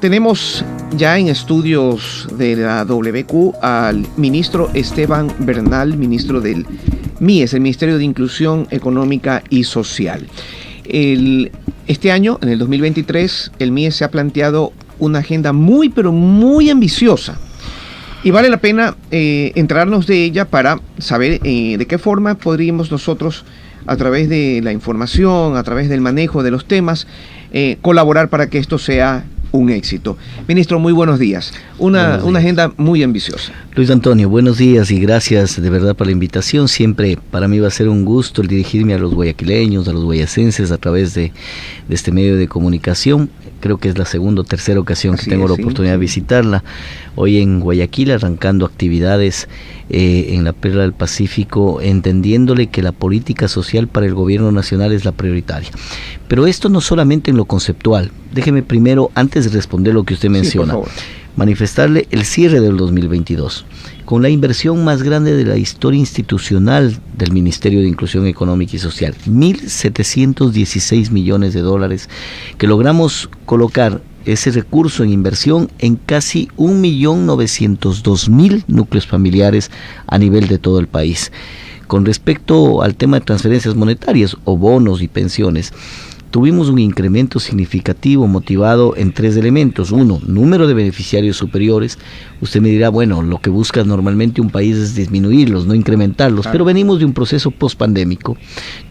Tenemos ya en estudios de la WQ al ministro Esteban Bernal, ministro del MIES, el Ministerio de Inclusión Económica y Social. Este año, en el 2023, el MIES se ha planteado una agenda muy, pero muy ambiciosa. Y vale la pena enterarnos de ella para saber de qué forma podríamos nosotros, a través de la información, a través del manejo de los temas, colaborar para que esto sea un éxito. Ministro, muy buenos días. Una agenda muy ambiciosa. Luis Antonio, buenos días y gracias de verdad por la invitación. Siempre para mí va a ser un gusto el dirigirme a los guayaquileños, a los guayacenses a través de este medio de comunicación. Creo que es la segunda o tercera ocasión que tengo la oportunidad de visitarla. Hoy en Guayaquil, arrancando actividades en la Perla del Pacífico, entendiéndole que la política social para el gobierno nacional es la prioritaria. Pero esto no solamente en lo conceptual. Déjeme primero, antes de responder lo que usted menciona, manifestarle el cierre del 2022, con la inversión más grande de la historia institucional del Ministerio de Inclusión Económica y Social, 1.716 millones de dólares, que logramos colocar ese recurso en inversión en casi 1.902.000 núcleos familiares a nivel de todo el país. Con respecto al tema de transferencias monetarias o bonos y pensiones, tuvimos un incremento significativo motivado en tres elementos. Uno, número de beneficiarios superiores. Usted me dirá, bueno, lo que busca normalmente un país es disminuirlos, no incrementarlos, pero venimos de un proceso pospandémico,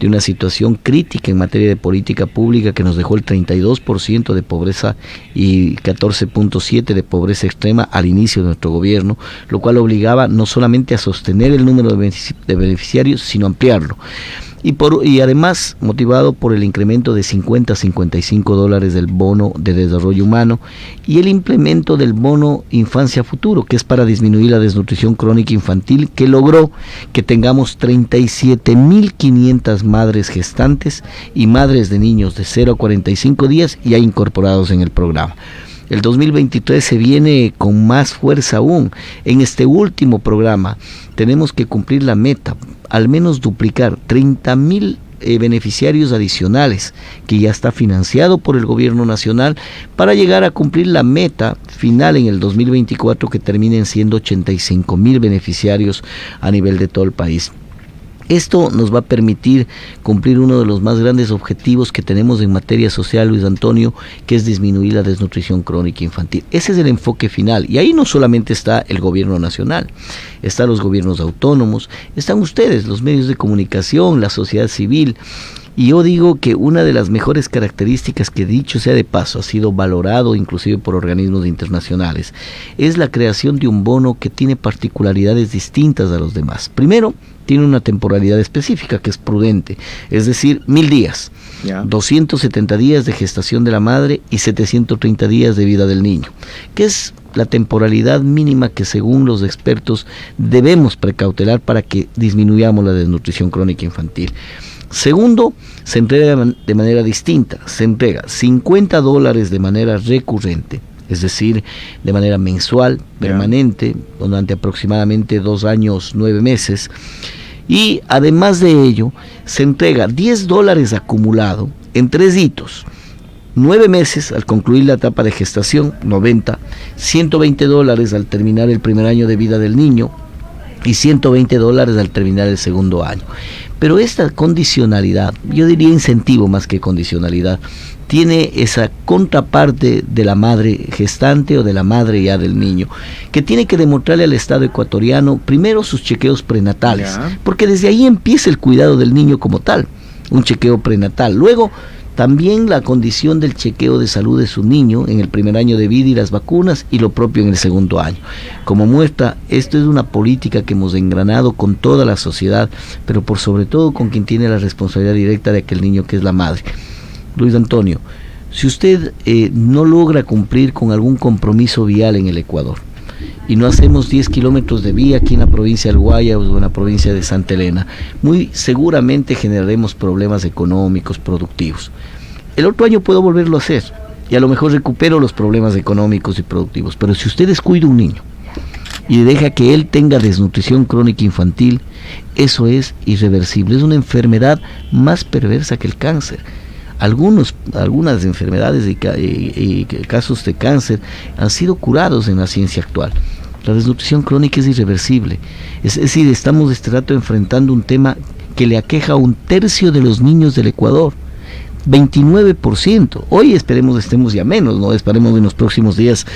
de una situación crítica en materia de política pública que nos dejó el 32% de pobreza y 14.7% de pobreza extrema al inicio de nuestro gobierno, lo cual obligaba no solamente a sostener el número de beneficiarios, sino ampliarlo. Y además motivado por el incremento de 50 a 55 dólares del bono de desarrollo humano y el implemento del bono infancia futuro, que es para disminuir la desnutrición crónica infantil, que logró que tengamos 37.500 madres gestantes y madres de niños de 0 a 45 días ya incorporados en el programa. El 2023 se viene con más fuerza aún. En este último programa tenemos que cumplir la meta, al menos duplicar 30.000 beneficiarios adicionales, que ya está financiado por el gobierno nacional, para llegar a cumplir la meta final en el 2024, que terminen siendo 85.000 beneficiarios a nivel de todo el país. Esto nos va a permitir cumplir uno de los más grandes objetivos que tenemos en materia social, Luis Antonio, que es disminuir la desnutrición crónica infantil. Ese es el enfoque final. Y ahí no solamente está el gobierno nacional, están los gobiernos autónomos, están ustedes, los medios de comunicación, la sociedad civil. Y yo digo que una de las mejores características, que dicho sea de paso, ha sido valorado inclusive por organismos internacionales, es la creación de un bono que tiene particularidades distintas a los demás. Primero, tiene una temporalidad específica que es prudente, es decir, 1.000 días, 270 días de gestación de la madre y 730 días de vida del niño, que es la temporalidad mínima que según los expertos debemos precautelar para que disminuyamos la desnutrición crónica infantil. Segundo, se entrega de manera distinta, se entrega 50 dólares de manera recurrente, es decir, de manera mensual, permanente, durante aproximadamente 2 años, 9 meses, y además de ello, se entrega 10 dólares acumulado en 3 hitos. 9 meses al concluir la etapa de gestación, 90, 120 dólares al terminar el primer año de vida del niño y 120 dólares al terminar el segundo año. Pero esta condicionalidad, yo diría incentivo más que condicionalidad, tiene esa contraparte de la madre gestante o de la madre ya del niño, que tiene que demostrarle al Estado ecuatoriano primero sus chequeos prenatales, porque desde ahí empieza el cuidado del niño como tal, un chequeo prenatal. Luego, también la condición del chequeo de salud de su niño en el primer año de vida y las vacunas, y lo propio en el segundo año. Como muestra, esto es una política que hemos engranado con toda la sociedad, pero por sobre todo con quien tiene la responsabilidad directa de aquel niño, que es la madre. Luis Antonio, si usted no logra cumplir con algún compromiso vial en el Ecuador, y no hacemos 10 kilómetros de vía aquí en la provincia del Guayas o en la provincia de Santa Elena, muy seguramente generaremos problemas económicos, productivos. El otro año puedo volverlo a hacer y a lo mejor recupero los problemas económicos y productivos, pero si usted descuida un niño y deja que él tenga desnutrición crónica infantil, eso es irreversible, es una enfermedad más perversa que el cáncer. algunas enfermedades y casos de cáncer han sido curados en la ciencia actual. La desnutrición crónica es irreversible. Es decir, estamos este rato enfrentando un tema que le aqueja a 1/3 de los niños del Ecuador. 29%. Hoy esperemos estemos ya menos, ¿no? Esperemos en los próximos días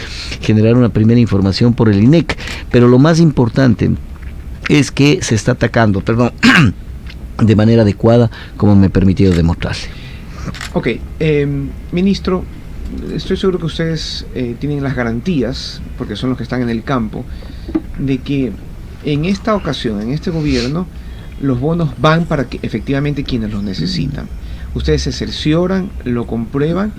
generar una primera información por el INEC. Pero lo más importante es que se está atacando, de manera adecuada, como me he permitido demostrarle. Ok, ministro, estoy seguro que ustedes tienen las garantías, porque son los que están en el campo, de que en esta ocasión, en este gobierno, los bonos van para que efectivamente quienes los necesitan. Ustedes se cercioran, lo comprueban,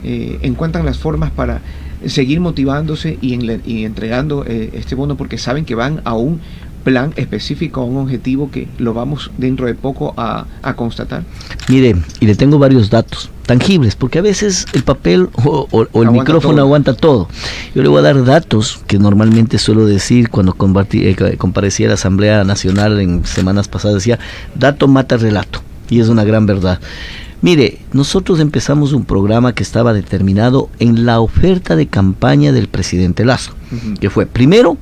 encuentran las formas para seguir motivándose y entregando este bono, porque saben que van a un plan específico, a un objetivo que lo vamos dentro de poco a constatar. Mire, y le tengo varios datos tangibles, porque a veces el papel o el micrófono todo. Aguanta todo. Yo le voy a dar datos que normalmente suelo decir cuando comparecía a la Asamblea Nacional en semanas pasadas, decía, dato mata relato, y es una gran verdad. Mire, nosotros empezamos un programa que estaba determinado en la oferta de campaña del presidente Lazo, que fue, primero,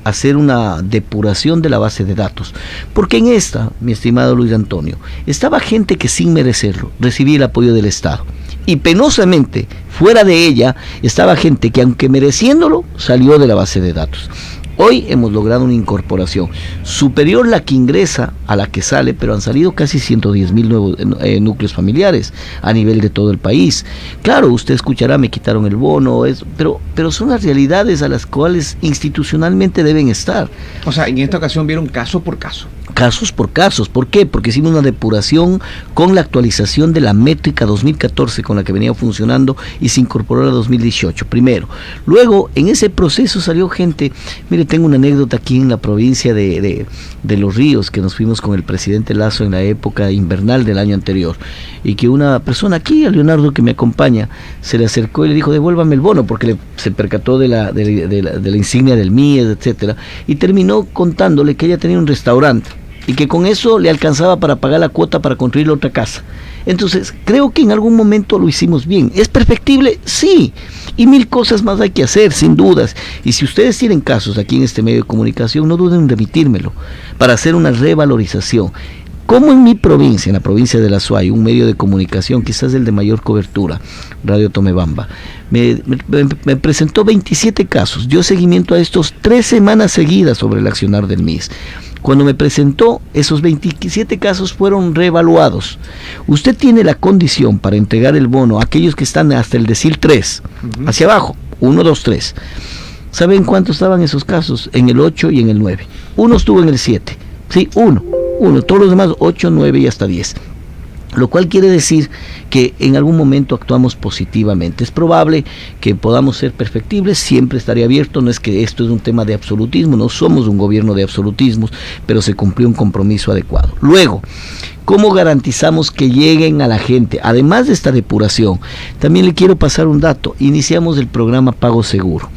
hacer una depuración de la base de datos, porque en esta, mi estimado Luis Antonio, estaba gente que sin merecerlo recibía el apoyo del Estado, y penosamente fuera de ella estaba gente que aunque mereciéndolo salió de la base de datos. Hoy hemos logrado una incorporación superior la que ingresa a la que sale, pero han salido casi 110,000 nuevos núcleos familiares a nivel de todo el país. Claro, usted escuchará, me quitaron el bono, pero son las realidades a las cuales institucionalmente deben estar. O sea, en esta ocasión vieron caso por caso. Casos por casos. ¿Por qué? Porque hicimos una depuración con la actualización de la métrica 2014 con la que venía funcionando y se incorporó a la 2018, primero. Luego, en ese proceso salió gente, mire, tengo una anécdota aquí en la provincia de Los Ríos, que nos fuimos con el presidente Lazo en la época invernal del año anterior, y que una persona aquí, a Leonardo que me acompaña, se le acercó y le dijo, devuélvame el bono, porque se percató de la insignia del MIES, etcétera, y terminó contándole que ella tenía un restaurante, y que con eso le alcanzaba para pagar la cuota para construir otra casa. Entonces, creo que en algún momento lo hicimos bien. ¿Es perfectible? Sí. Y 1000 cosas más hay que hacer, sin dudas. Y si ustedes tienen casos aquí en este medio de comunicación, no duden en remitírmelo para hacer una revalorización. Como en mi provincia, en la provincia de La Suay, un medio de comunicación, quizás el de mayor cobertura, Radio Tomebamba, me presentó 27 casos, dio seguimiento a estos 3 semanas seguidas sobre el accionar del MIS. Cuando me presentó, esos 27 casos fueron reevaluados. Usted tiene la condición para entregar el bono a aquellos que están hasta el decil 3, hacia abajo, 1, 2, 3. ¿Saben cuántos estaban esos casos? En el 8 y en el 9. Uno estuvo en el 7. Sí, uno. Todos los demás 8, 9 y hasta 10. Lo cual quiere decir que en algún momento actuamos positivamente. Es probable que podamos ser perfectibles, siempre estaré abierto, no es que esto es un tema de absolutismo, no somos un gobierno de absolutismos, pero se cumplió un compromiso adecuado. Luego, ¿cómo garantizamos que lleguen a la gente? Además de esta depuración, también le quiero pasar un dato, iniciamos el programa Pago Seguro.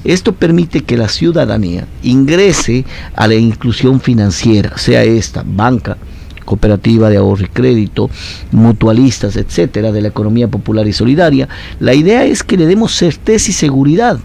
Esto permite que la ciudadanía ingrese a la inclusión financiera, sea esta banca, cooperativa de ahorro y crédito, mutualistas, etcétera, de la economía popular y solidaria. La idea es que le demos certeza y seguridad.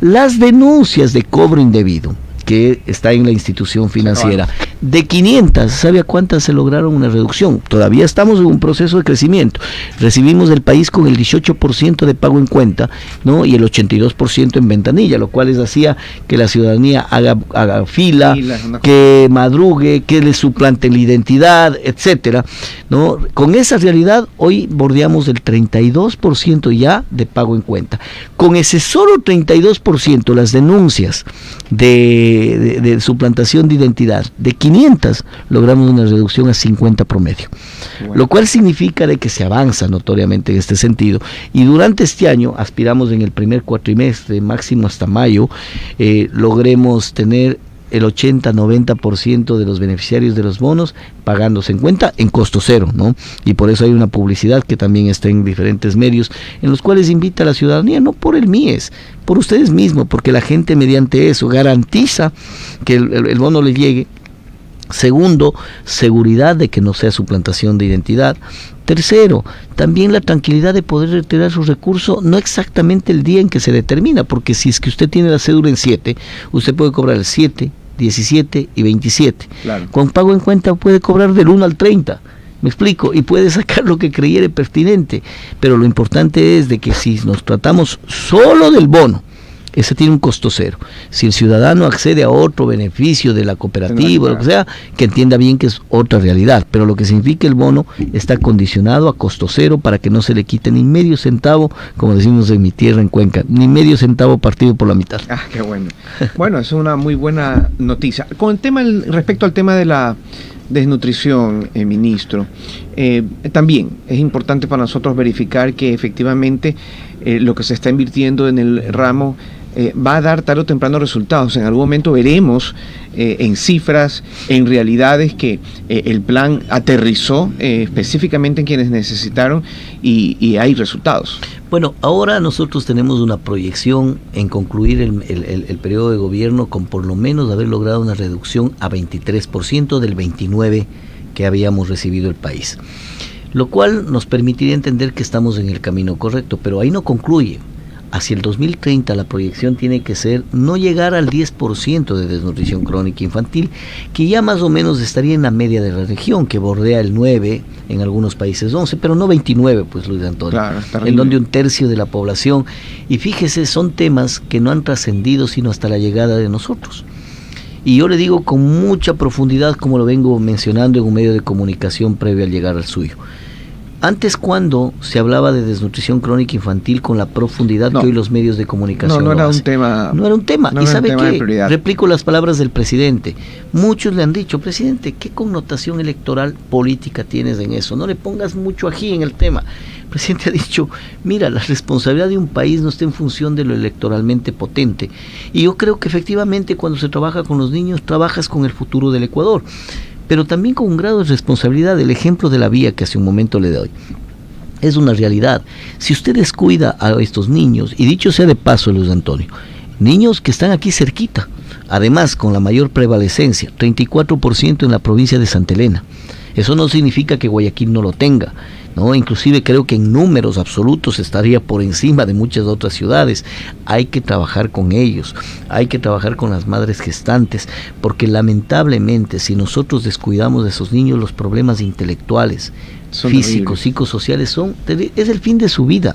Las denuncias de cobro indebido que está en la institución financiera, de 500, ¿sabe a cuántas se lograron una reducción? Todavía estamos en un proceso de crecimiento. Recibimos del país con el 18% de pago en cuenta, ¿no? Y el 82% en ventanilla, lo cual hacía que la ciudadanía haga fila, que madrugue, que le suplanten la identidad, etcétera, ¿no? Con esa realidad, hoy bordeamos el 32% ya de pago en cuenta. Con ese solo 32%, las denuncias de suplantación de identidad de 500 logramos una reducción a 50 promedio, lo cual significa de que se avanza notoriamente en este sentido, y durante este año aspiramos en el primer cuatrimestre, máximo hasta mayo, logremos tener el 80-90% de los beneficiarios de los bonos pagándose en cuenta en costo cero, ¿no? Y por eso hay una publicidad que también está en diferentes medios, en los cuales invita a la ciudadanía, no por el MIES, por ustedes mismos, porque la gente mediante eso garantiza que el bono le llegue. Segundo, seguridad de que no sea suplantación de identidad. Tercero, también la tranquilidad de poder retirar su recurso, no exactamente el día en que se determina, porque si es que usted tiene la cédula en 7, usted puede cobrar el 7, 17 y 27. Claro. Con pago en cuenta puede cobrar del 1 al 30. Me explico, y puede sacar lo que creyere pertinente, pero lo importante es de que si nos tratamos solo del bono, ese tiene un costo cero. Si el ciudadano accede a otro beneficio de la cooperativa, lo que sea, que entienda bien que es otra realidad, pero lo que significa el bono está condicionado a costo cero para que no se le quite ni medio centavo, como decimos en mi tierra en Cuenca, ni medio centavo partido por la mitad. Ah, qué bueno. Bueno, es una muy buena noticia. Con el tema, respecto al tema de la desnutrición, ministro, también es importante para nosotros verificar que efectivamente lo que se está invirtiendo en el ramo va a dar tarde o temprano resultados. En algún momento veremos en cifras, en realidades, que el plan aterrizó específicamente en quienes necesitaron y hay resultados. Bueno, ahora nosotros tenemos una proyección en concluir el periodo de gobierno con por lo menos haber logrado una reducción a 23% del 29% que habíamos recibido el país, lo cual nos permitiría entender que estamos en el camino correcto, pero ahí no concluye. Hacia el 2030 la proyección tiene que ser no llegar al 10% de desnutrición crónica infantil, que ya más o menos estaría en la media de la región, que bordea el 9%, en algunos países 11%, pero no 29%, pues Luis Antonio, claro, en donde un tercio de la población, y fíjese, son temas que no han trascendido sino hasta la llegada de nosotros. Y yo le digo con mucha profundidad, como lo vengo mencionando en un medio de comunicación previo al llegar al suyo. Antes, cuando se hablaba de desnutrición crónica infantil con la profundidad que hoy los medios de comunicación no era un tema. No era un tema. No y era sabe un tema de qué, prioridad. replico las palabras del presidente. Muchos le han dicho, presidente, ¿qué connotación electoral política tienes en eso? No le pongas mucho ají en el tema. El presidente ha dicho, mira, la responsabilidad de un país no está en función de lo electoralmente potente. Y yo creo que efectivamente cuando se trabaja con los niños, trabajas con el futuro del Ecuador, pero también con un grado de responsabilidad. El ejemplo de la vía que hace un momento le doy es una realidad. Si usted descuida a estos niños, y dicho sea de paso, Luis Antonio, niños que están aquí cerquita, además con la mayor prevalecencia, 34% en la provincia de Santa Elena. Eso no significa que Guayaquil no lo tenga, ¿no? Inclusive creo que en números absolutos estaría por encima de muchas otras ciudades. Hay que trabajar con ellos, hay que trabajar con las madres gestantes, porque lamentablemente si nosotros descuidamos de esos niños, los problemas intelectuales, físicos, psicosociales es el fin de su vida.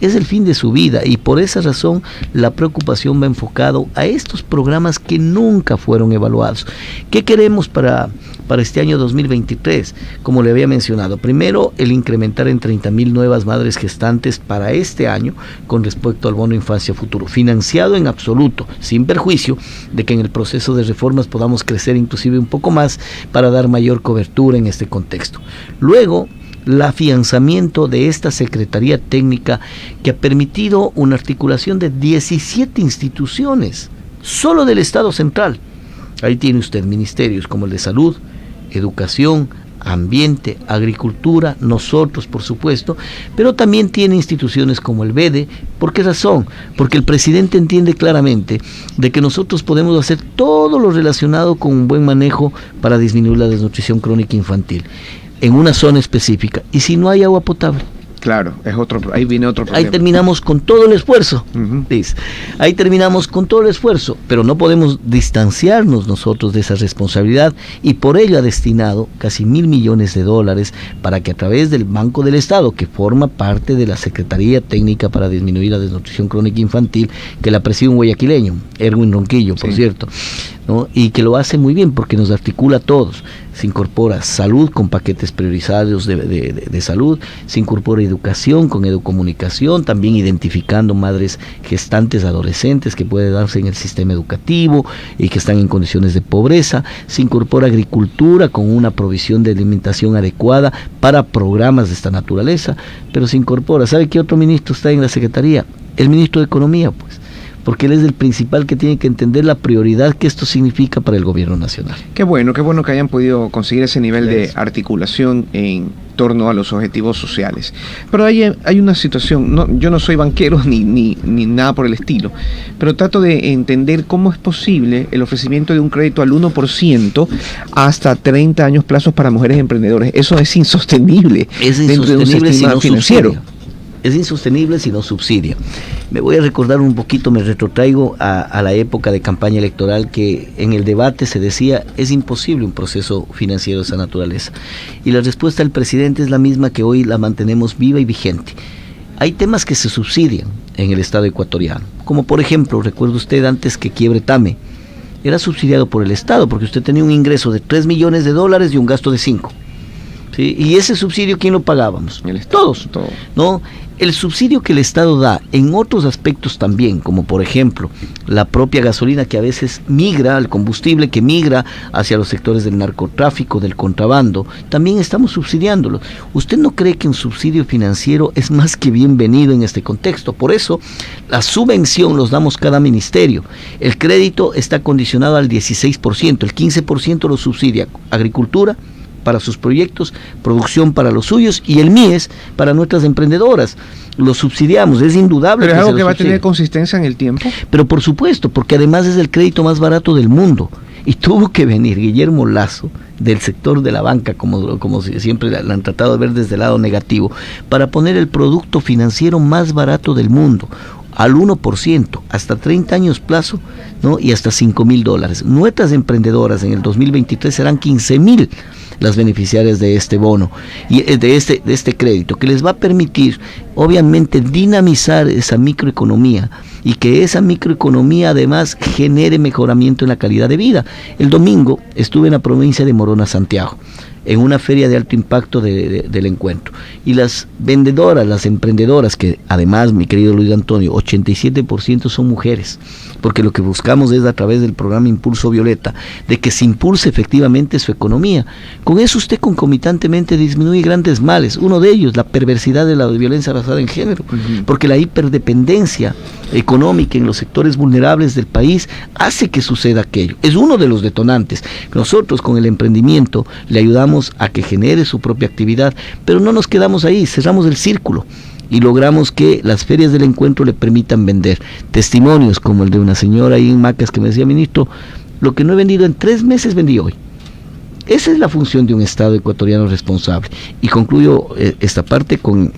Es el fin de su vida, y por esa razón la preocupación va enfocado a estos programas que nunca fueron evaluados. ¿Qué queremos para este año 2023? Como le había mencionado, primero el incrementar en 30,000 nuevas madres gestantes para este año con respecto al bono Infancia Futuro, financiado en absoluto, sin perjuicio de que en el proceso de reformas podamos crecer inclusive un poco más para dar mayor cobertura en este contexto. Luego, el afianzamiento de esta Secretaría Técnica, que ha permitido una articulación de 17 instituciones, solo del Estado Central. Ahí tiene usted ministerios como el de Salud, Educación, Ambiente, Agricultura, nosotros por supuesto, pero también tiene instituciones como el BEDE. ¿Por qué razón? Porque el presidente entiende claramente de que nosotros podemos hacer todo lo relacionado con un buen manejo para disminuir la desnutrición crónica infantil en una zona específica. ¿Y si no hay agua potable? Claro, ahí viene otro problema. Ahí terminamos con todo el esfuerzo. Ahí terminamos con todo el esfuerzo, pero no podemos distanciarnos nosotros de esa responsabilidad, y por ello ha destinado casi $1,000 millones para que a través del Banco del Estado, que forma parte de la Secretaría Técnica para disminuir la desnutrición crónica infantil, que la preside un guayaquileño, Erwin Ronquillo, por cierto, ¿no? Y que lo hace muy bien porque nos articula a todos. Se incorpora salud con paquetes priorizados de salud, se incorpora educación con educomunicación, también identificando madres gestantes adolescentes que puede darse en el sistema educativo y que están en condiciones de pobreza, se incorpora agricultura con una provisión de alimentación adecuada para programas de esta naturaleza, pero se incorpora, ¿sabe qué otro ministro está en la Secretaría? El ministro de Economía, pues, porque él es el principal que tiene que entender la prioridad que esto significa para el gobierno nacional. Qué bueno que hayan podido conseguir ese nivel de articulación en torno a los objetivos sociales. Pero hay una situación, yo no soy banquero ni nada por el estilo, pero trato de entender cómo es posible el ofrecimiento de un crédito al 1% hasta 30 años plazos para mujeres emprendedoras. Eso es insostenible, dentro de un sistema financiero. Es insostenible si no subsidia. Me voy a recordar un poquito, me retrotraigo a la época de campaña electoral, que en el debate se decía, es imposible un proceso financiero de esa naturaleza. Y la respuesta del presidente es la misma que hoy la mantenemos viva y vigente. Hay temas que se subsidian en el Estado ecuatoriano, como por ejemplo, recuerda usted antes que quiebre TAME, era subsidiado por el Estado, porque usted tenía un ingreso de $3 millones y un gasto de 5. ¿Sí? Y ese subsidio, ¿quién lo pagábamos? Todos. ¿No? El subsidio que el Estado da en otros aspectos también, como por ejemplo la propia gasolina, que a veces migra, el combustible que migra hacia los sectores del narcotráfico, del contrabando, también estamos subsidiándolo. ¿Usted no cree que un subsidio financiero es más que bienvenido en este contexto? Por eso, la subvención los damos cada ministerio. El crédito está condicionado al 16%, el 15% lo subsidia Agricultura para sus proyectos, producción para los suyos, y el MIES para nuestras emprendedoras. Lo subsidiamos, es indudable. Pero es algo que va a tener consistencia en el tiempo. Pero por supuesto, porque además es el crédito más barato del mundo. Y tuvo que venir Guillermo Lasso, del sector de la banca, como siempre la han tratado de ver desde el lado negativo, para poner el producto financiero más barato del mundo al 1%, hasta 30 años plazo, ¿no? Y hasta $5,000. Nuestras emprendedoras en el 2023 serán 15,000 las beneficiarias de este bono y de este crédito, que les va a permitir obviamente dinamizar esa microeconomía, y que esa microeconomía además genere mejoramiento en la calidad de vida. El domingo estuve en la provincia de Morona, Santiago, en una feria de alto impacto del encuentro, y las vendedoras, las emprendedoras, que además, mi querido Luis Antonio, 87% son mujeres, porque lo que buscamos es, a través del programa Impulso Violeta, de que se impulse efectivamente su economía. Con eso usted concomitantemente disminuye grandes males, uno de ellos la perversidad de la violencia basada en género, porque la hiperdependencia económica en los sectores vulnerables del país hace que suceda aquello. Es uno de los detonantes. Nosotros con el emprendimiento le ayudamos a que genere su propia actividad, pero no nos quedamos ahí, cerramos el círculo y logramos que las ferias del encuentro le permitan vender. Testimonios como el de una señora ahí en Macas que me decía: ministro, lo que no he vendido en 3 meses vendí hoy. Esa es la función de un Estado ecuatoriano responsable. Y concluyo esta parte con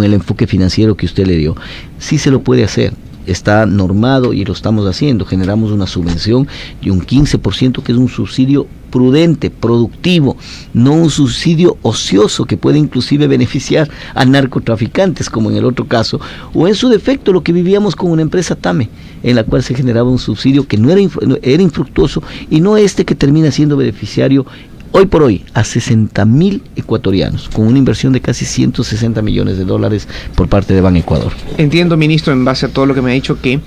el enfoque financiero que usted le dio. Sí se lo puede hacer, está normado y lo estamos haciendo. Generamos una subvención de un 15%, que es un subsidio prudente, productivo, no un subsidio ocioso que puede inclusive beneficiar a narcotraficantes, como en el otro caso, o en su defecto lo que vivíamos con una empresa TAME, en la cual se generaba un subsidio que no era infructuoso, y no este que termina siendo beneficiario hoy por hoy a 60,000 ecuatorianos, con una inversión de casi $160 millones por parte de Ban Ecuador. Entiendo, ministro, en base a todo lo que me ha dicho, que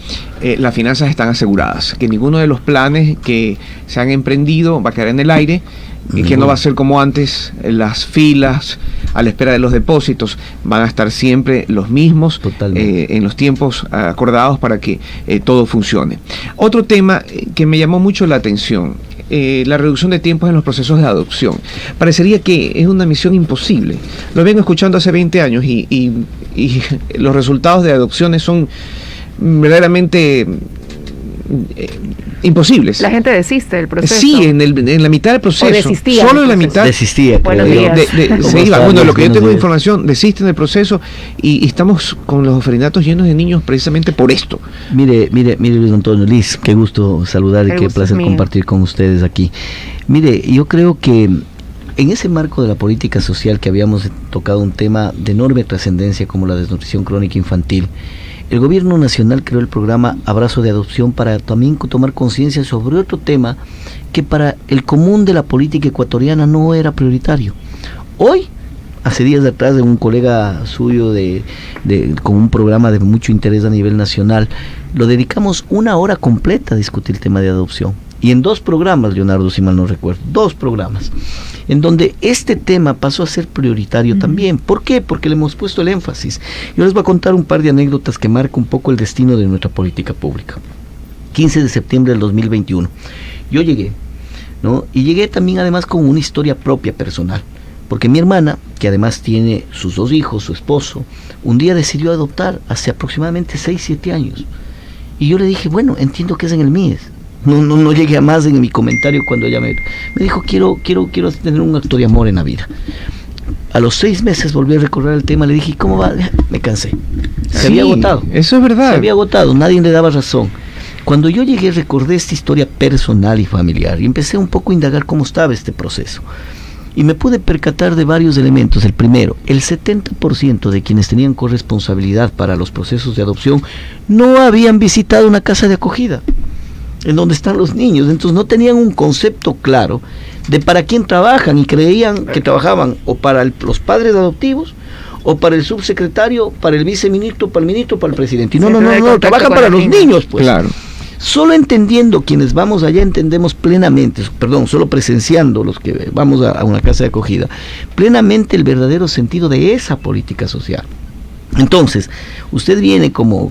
las finanzas están aseguradas, que ninguno de los planes que se han emprendido va a quedar en el aire, y que no va a ser como antes, las filas a la espera de los depósitos van a estar siempre los mismos, en los tiempos acordados para que todo funcione. Otro tema que me llamó mucho la atención, la reducción de tiempos en los procesos de adopción. Parecería que es una misión imposible. Lo vengo escuchando hace 20 años y los resultados de adopciones son verdaderamente imposibles. La gente desiste del proceso. Sí, en la mitad del proceso. O desistía. Solo en la mitad. Desistía. Se iba. Bueno, lo que yo tengo de información, desisten del proceso, y estamos con los orfelinatos llenos de niños precisamente por esto. Mire, Luis Antonio, Liz, qué gusto saludar y qué placer compartir con ustedes aquí. Mire, yo creo que en ese marco de la política social, que habíamos tocado un tema de enorme trascendencia como la desnutrición crónica infantil, el gobierno nacional creó el programa Abrazo de Adopción para también tomar conciencia sobre otro tema que para el común de la política ecuatoriana no era prioritario. Hoy, hace días atrás, de un colega suyo con un programa de mucho interés a nivel nacional, lo dedicamos 1 hora completa a discutir el tema de adopción. y en 2 programas, Leonardo, si mal no recuerdo, 2 programas, en donde este tema pasó a ser prioritario también. ¿Por qué? Porque le hemos puesto el énfasis. Yo les voy a contar un par de anécdotas que marcan un poco el destino de nuestra política pública. 15 de septiembre del 2021. Yo llegué, ¿no? Y llegué también además con una historia propia personal. Porque mi hermana, que además tiene sus 2 hijos, su esposo, un día decidió adoptar hace aproximadamente 6, 7 años. Y yo le dije, bueno, entiendo que es en el MIES. No llegué a más en mi comentario cuando ella me dijo, quiero tener un acto de amor en la vida. A los 6 meses volví a recordar el tema, le dije, ¿cómo va? Me cansé. Se había agotado. Eso es verdad. Se había agotado, nadie le daba razón. Cuando yo llegué recordé esta historia personal y familiar y empecé un poco a indagar cómo estaba este proceso. Y me pude percatar de varios elementos. El primero, el 70% de quienes tenían corresponsabilidad para los procesos de adopción no habían visitado una casa de acogida en donde están los niños, entonces no tenían un concepto claro de para quién trabajan y creían que trabajaban o para los padres adoptivos o para el subsecretario, para el viceministro, para el ministro, para el presidente. Y no, trabajan para los niños, pues. Claro. Solo entendiendo quienes vamos allá entendemos plenamente, solo presenciando los que vamos a una casa de acogida, plenamente el verdadero sentido de esa política social. Entonces, usted viene como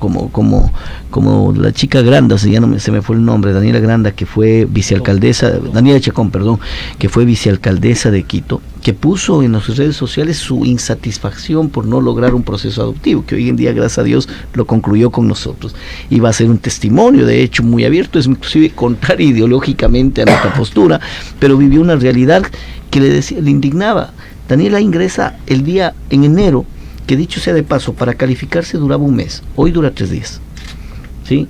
la chica Granda, se me fue el nombre, Daniela Granda, que fue vicealcaldesa, Daniela Chacón, perdón, que fue vicealcaldesa de Quito, que puso en las redes sociales su insatisfacción por no lograr un proceso adoptivo, que hoy en día, gracias a Dios, lo concluyó con nosotros. Y va a ser un testimonio, de hecho, muy abierto, es inclusive contrario ideológicamente a nuestra postura, pero vivió una realidad que le indignaba. Daniela ingresa el día en enero, que dicho sea de paso, para calificarse duraba un mes, hoy dura 3 días, ¿sí?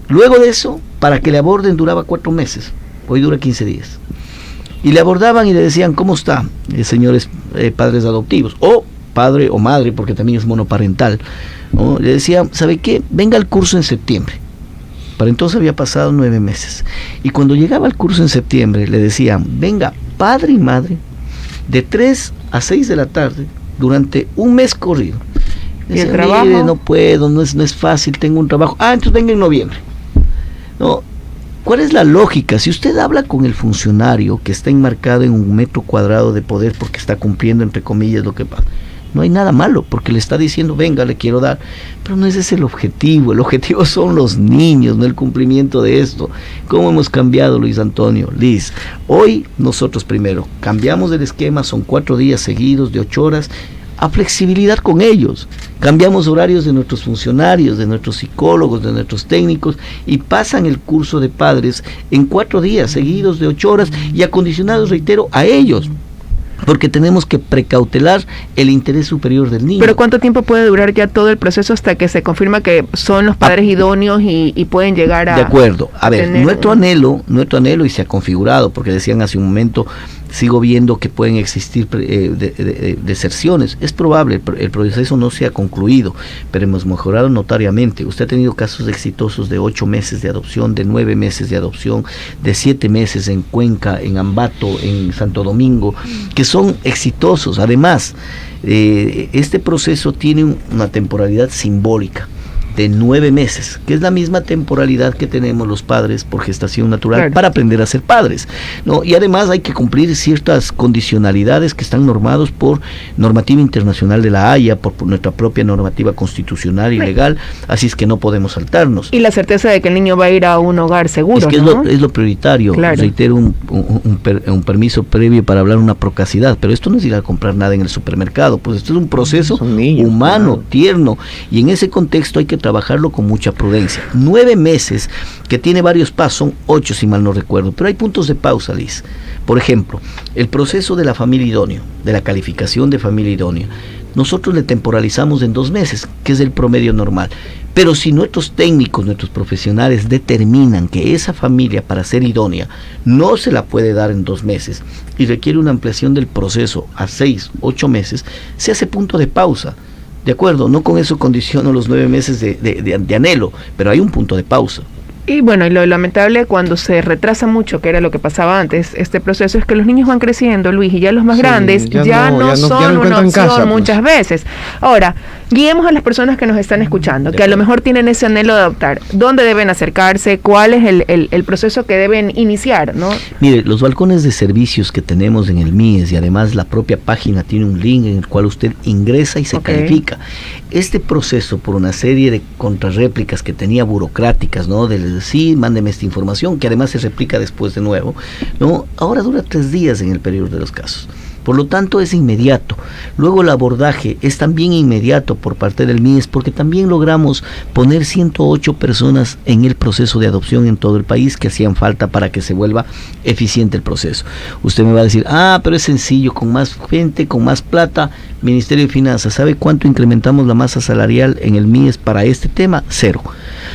Luego de eso, para que le aborden duraba 4 meses, hoy dura 15 días. Y le abordaban y le decían, ¿cómo está, señores padres adoptivos? O padre o madre, porque también es monoparental, ¿no? Le decían, ¿sabe qué? Venga al curso en septiembre. Para entonces había pasado 9 meses. Y cuando llegaba al curso en septiembre, le decían, venga, padre y madre, de 3 a 6 de la tarde, durante un mes corrido. ¿Y el trabajo? No puedo, no es fácil, tengo un trabajo. Entonces venga en noviembre. No, ¿cuál es la lógica? Si usted habla con el funcionario que está enmarcado en un metro cuadrado de poder porque está cumpliendo, entre comillas, lo que pasa, no hay nada malo, porque le está diciendo, venga, le quiero dar, pero no ese es el objetivo son los niños, no el cumplimiento de esto. ¿Cómo hemos cambiado, Luis Antonio? Liz, hoy nosotros primero cambiamos el esquema, son 4 días seguidos de 8 horas, a flexibilidad con ellos, cambiamos horarios de nuestros funcionarios, de nuestros psicólogos, de nuestros técnicos, y pasan el curso de padres en 4 días seguidos de 8 horas y acondicionados, reitero, a ellos, porque tenemos que precautelar el interés superior del niño. ¿Pero cuánto tiempo puede durar ya todo el proceso hasta que se confirma que son los padres idóneos y pueden llegar a... De acuerdo, a ver, nuestro anhelo, y se ha configurado, porque decían hace un momento, sigo viendo que pueden existir deserciones. Es probable, el proceso no se ha concluido, pero hemos mejorado notariamente. Usted ha tenido casos exitosos de 8 meses de adopción, de 9 meses de adopción, de 7 meses en Cuenca, en Ambato, en Santo Domingo, que son exitosos. Además, este proceso tiene una temporalidad simbólica de 9 meses, que es la misma temporalidad que tenemos los padres por gestación natural, claro, para aprender a ser padres, ¿no? Y además hay que cumplir ciertas condicionalidades que están normados por normativa internacional de la Haya, por nuestra propia normativa constitucional y legal, así es que no podemos saltarnos. Y la certeza de que el niño va a ir a un hogar seguro, es que ¿no? es lo prioritario, claro. Reitero, un permiso previo para hablar una procacidad, pero esto no es ir a comprar nada en el supermercado, pues esto es un proceso humano, claro, tierno, y en ese contexto hay que trabajarlo con mucha prudencia. 9 meses, que tiene varios pasos, son 8 si mal no recuerdo, pero hay puntos de pausa, Liz. Por ejemplo, el proceso de la familia idónea, de la calificación de familia idónea, nosotros le temporalizamos en 2 meses, que es el promedio normal. Pero si nuestros técnicos, nuestros profesionales determinan que esa familia, para ser idónea, no se la puede dar en 2 meses y requiere una ampliación del proceso a 6, 8 meses, se hace punto de pausa. De acuerdo, no con eso condiciono los 9 meses de anhelo, pero hay un punto de pausa. Y bueno, y lo lamentable cuando se retrasa mucho, que era lo que pasaba antes, este proceso, es que los niños van creciendo, Luis, y ya los más grandes ya no son una opción muchas veces. Ahora, guiemos a las personas que nos están escuchando, que a lo mejor tienen ese anhelo de adoptar. ¿Dónde deben acercarse? ¿Cuál es el proceso que deben iniciar, no? Mire, los balcones de servicios que tenemos en el MIES, y además la propia página tiene un link en el cual usted ingresa y se califica. Este proceso, por una serie de contrarréplicas que tenía burocráticas, ¿no? Del sí, mándeme esta información, que además se replica después de nuevo, ¿no? Ahora dura 3 días en el periodo de los casos. Por lo tanto, es inmediato. Luego el abordaje es también inmediato por parte del MIES, porque también logramos poner 108 personas en el proceso de adopción en todo el país que hacían falta para que se vuelva eficiente el proceso. Usted me va a decir, pero es sencillo, con más gente, con más plata. Ministerio de Finanzas, ¿sabe cuánto incrementamos la masa salarial en el MIES para este tema? 0.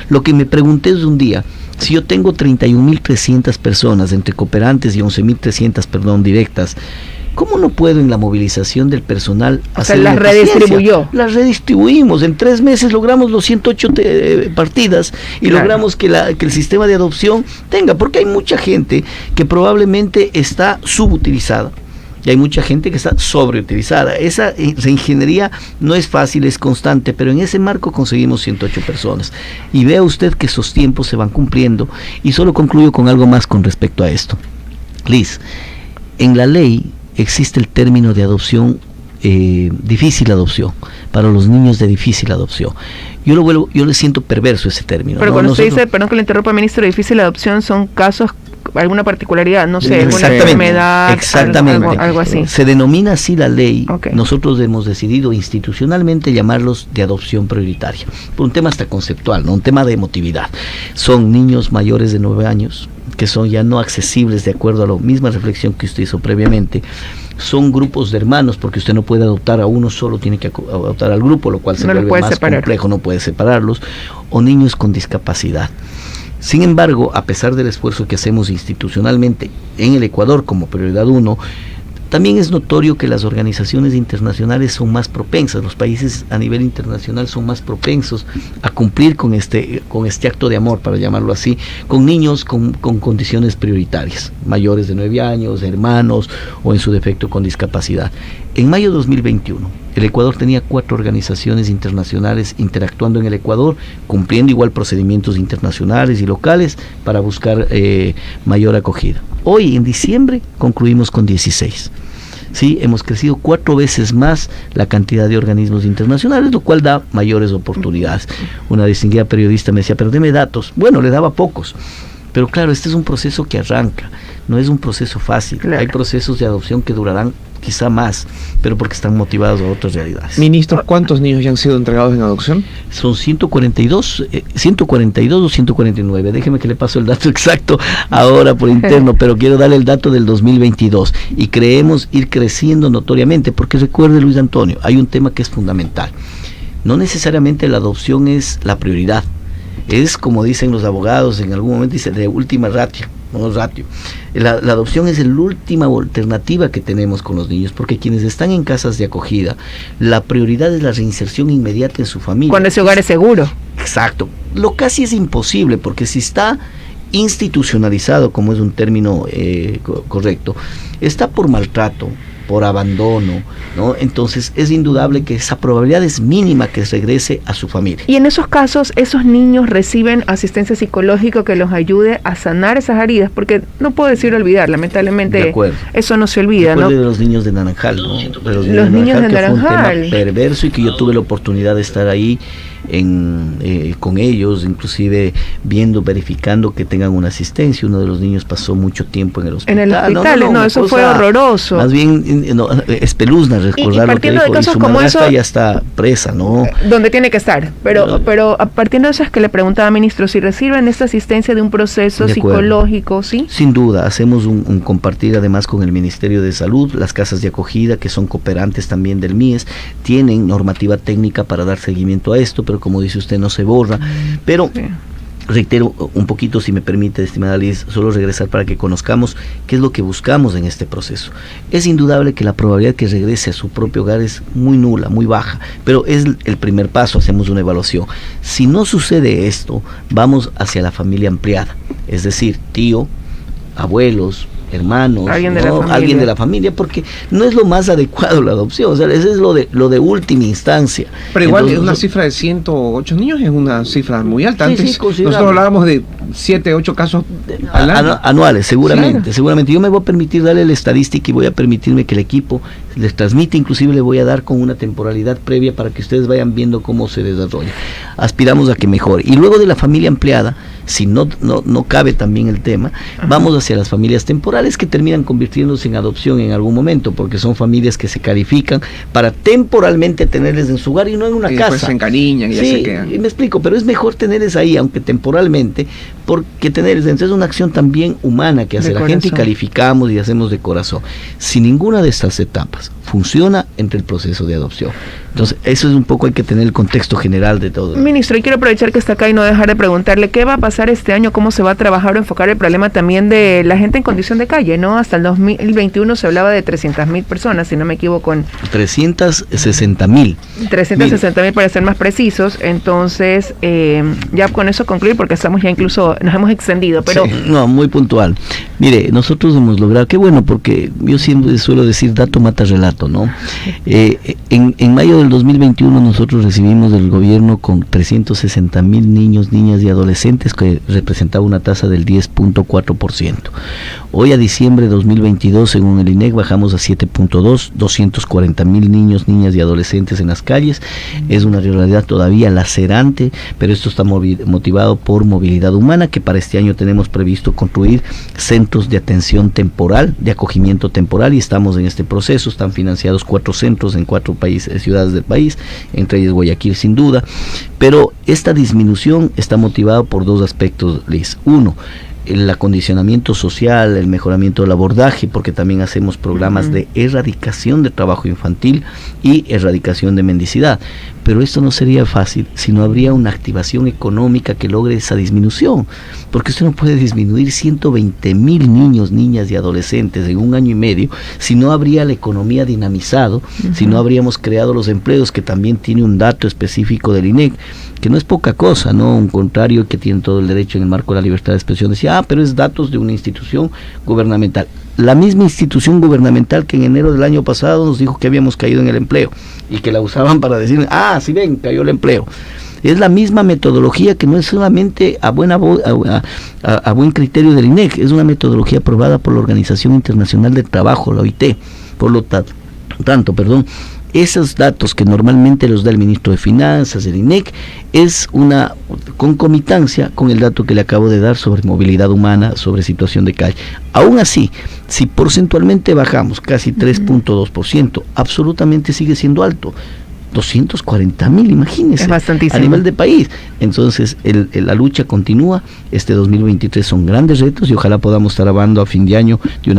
Lo que me pregunté es un día, si yo tengo 31.300 personas entre cooperantes y 11.300, directas, ¿cómo no puedo en la movilización del personal hacer las redistribuyó? Las redistribuimos. En 3 meses logramos los 108 partidas y logramos que el sistema de adopción tenga, porque hay mucha gente que probablemente está subutilizada. Y hay mucha gente que está sobreutilizada. Esa reingeniería no es fácil, es constante, pero en ese marco conseguimos 108 personas. Y vea usted que esos tiempos se van cumpliendo. Y solo concluyo con algo más con respecto a esto. Liz, en la ley existe el término de adopción, difícil adopción, para los niños de difícil adopción. Yo le siento perverso ese término. Pero cuando usted dice, perdón que le interrumpa, ministro, difícil adopción, son casos, alguna particularidad, no sé, alguna enfermedad, algo así. Se denomina así la ley. Nosotros hemos decidido institucionalmente llamarlos de adopción prioritaria, por un tema hasta conceptual, ¿no? Un tema de emotividad. Son niños mayores de 9 años, que son ya no accesibles de acuerdo a la misma reflexión que usted hizo previamente. Son grupos de hermanos, porque usted no puede adoptar a uno solo, tiene que adoptar al grupo, lo cual se vuelve más complejo, no puede separarlos, o niños con discapacidad. Sin embargo, a pesar del esfuerzo que hacemos institucionalmente en el Ecuador como prioridad 1, también es notorio que las organizaciones internacionales son más propensas, los países a nivel internacional son más propensos a cumplir con este acto de amor, para llamarlo así, con niños con condiciones prioritarias, mayores de 9 años, hermanos o en su defecto con discapacidad. En mayo de 2021, el Ecuador tenía 4 organizaciones internacionales interactuando en el Ecuador, cumpliendo igual procedimientos internacionales y locales para buscar mayor acogida. Hoy, en diciembre, concluimos con 16. Sí, hemos crecido 4 veces más la cantidad de organismos internacionales, lo cual da mayores oportunidades. Una distinguida periodista me decía, pero deme datos. Bueno, le daba pocos. Pero claro, este es un proceso que arranca, no es un proceso fácil. Claro. Hay procesos de adopción que durarán quizá más, pero porque están motivados a otras realidades. Ministro, ¿cuántos niños ya han sido entregados en adopción? Son 142 o 149. Déjeme que le paso el dato exacto ahora por interno, pero quiero darle el dato del 2022. Y creemos ir creciendo notoriamente, porque recuerde, Luis Antonio, hay un tema que es fundamental. No necesariamente la adopción es la prioridad. Es, como dicen los abogados, en algún momento dice, de última ratio, no ratio. La adopción es la última alternativa que tenemos con los niños, porque quienes están en casas de acogida, la prioridad es la reinserción inmediata en su familia. Cuando ese hogar es seguro. Exacto. Lo casi es imposible, porque si está institucionalizado, como es un término correcto, está por maltrato, por abandono, ¿no? Entonces es indudable que esa probabilidad es mínima que regrese a su familia. Y en esos casos, esos niños reciben asistencia psicológica que los ayude a sanar esas heridas, porque no puedo decir olvidar, lamentablemente eso no se olvida, ¿no? De los niños de Naranjal, ¿no? De los niños de Naranjal. Fue un tema perverso y que yo tuve la oportunidad de estar ahí con ellos, inclusive verificando que tengan una asistencia. Uno de los niños pasó mucho tiempo en el hospital. En el hospital, no, eso fue horroroso. Más bien espeluzna recordar lo que dijo, de casos y su como eso, ya está presa, ¿no? Donde tiene que estar, pero a partir de eso es que le preguntaba, ministro, si reciben esta asistencia de un proceso psicológico, ¿sí? Sin duda, hacemos un compartir además con el Ministerio de Salud. Las casas de acogida, que son cooperantes también del MIES, tienen normativa técnica para dar seguimiento a esto, pero como dice usted, no se borra, pero Reitero un poquito, si me permite, estimada Liz, solo regresar para que conozcamos qué es lo que buscamos en este proceso. Es indudable que la probabilidad que regrese a su propio hogar es muy nula, muy baja, pero es el primer paso, hacemos una evaluación. Si no sucede esto, vamos hacia la familia ampliada, es decir, tío, abuelos, hermanos, alguien de la familia, porque no es lo más adecuado la adopción, o sea, eso es lo de última instancia. Pero igual entonces, una cifra de 108 niños es una cifra muy alta. Antes nosotros hablábamos de 7, 8 casos anuales, seguramente. Yo me voy a permitir darle la estadística y voy a permitirme que el equipo les transmite, inclusive le voy a dar con una temporalidad previa para que ustedes vayan viendo cómo se desarrolla. Aspiramos a que mejore. Y luego de la familia ampliada, si no cabe también el tema, vamos hacia las familias temporales que terminan convirtiéndose en adopción en algún momento, porque son familias que se califican para temporalmente tenerles en su hogar y no en una casa. Después se encariñan y ya se quedan. Me explico, pero es mejor tenerles ahí, aunque temporalmente, porque tenerles, entonces es una acción también humana que hace la gente y calificamos y hacemos de corazón. Si ninguna de estas etapas funciona, entre el proceso de adopción. Entonces, eso es un poco, hay que tener el contexto general de todo. Ministro, y quiero aprovechar que está acá y no dejar de preguntarle qué va a pasar este año, cómo se va a trabajar o enfocar el problema también de la gente en condición de calle, ¿no? Hasta el 2021 se hablaba de 300.000 personas, si no me equivoco. 360.000. 360.000 para ser más precisos. Entonces, ya con eso concluir, porque estamos ya incluso, nos hemos extendido, pero... Sí, no, muy puntual. Mire, nosotros hemos logrado, qué bueno, porque yo siempre suelo decir, dato mata relato, ¿no? En mayo del 2021 nosotros recibimos del gobierno con 360.000 niños, niñas y adolescentes, que representaba una tasa del 10.4%. Hoy a diciembre de 2022, según el INEC, bajamos a 7.2, 240.000 niños, niñas y adolescentes en las calles. Es una realidad todavía lacerante, pero esto está motivado por movilidad humana, que para este año tenemos previsto construir centros de atención temporal, de acogimiento temporal, y estamos en este proceso. Están financiados 4 centros en 4 países, ciudades del país, entre ellas Guayaquil sin duda, pero esta disminución está motivada por 2 aspectos, Liz. Uno, el acondicionamiento social, el mejoramiento del abordaje, porque también hacemos programas de erradicación de trabajo infantil y erradicación de mendicidad. Pero esto no sería fácil si no habría una activación económica que logre esa disminución, porque usted no puede disminuir 120.000 niños, niñas y adolescentes en un año y medio si no habría la economía dinamizado, si no habríamos creado los empleos, que también tiene un dato específico del INEC, que no es poca cosa, ¿no? Un contrario, que tiene todo el derecho en el marco de la libertad de expresión, decía, pero es datos de una institución gubernamental. La misma institución gubernamental que en enero del año pasado nos dijo que habíamos caído en el empleo y que la usaban para decir, sí ven, cayó el empleo. Es la misma metodología, que no es solamente a buen criterio del INEC, es una metodología aprobada por la Organización Internacional del Trabajo, la OIT. Por lo tanto, esos datos que normalmente los da el ministro de Finanzas, el INEC, es una concomitancia con el dato que le acabo de dar sobre movilidad humana, sobre situación de calle. Aún así, si porcentualmente bajamos casi 3.2%, absolutamente sigue siendo alto. 240.000, imagínense, es bastantísimo a nivel de país. Entonces la lucha continúa. Este 2023 son grandes retos y ojalá podamos estar hablando a fin de año de una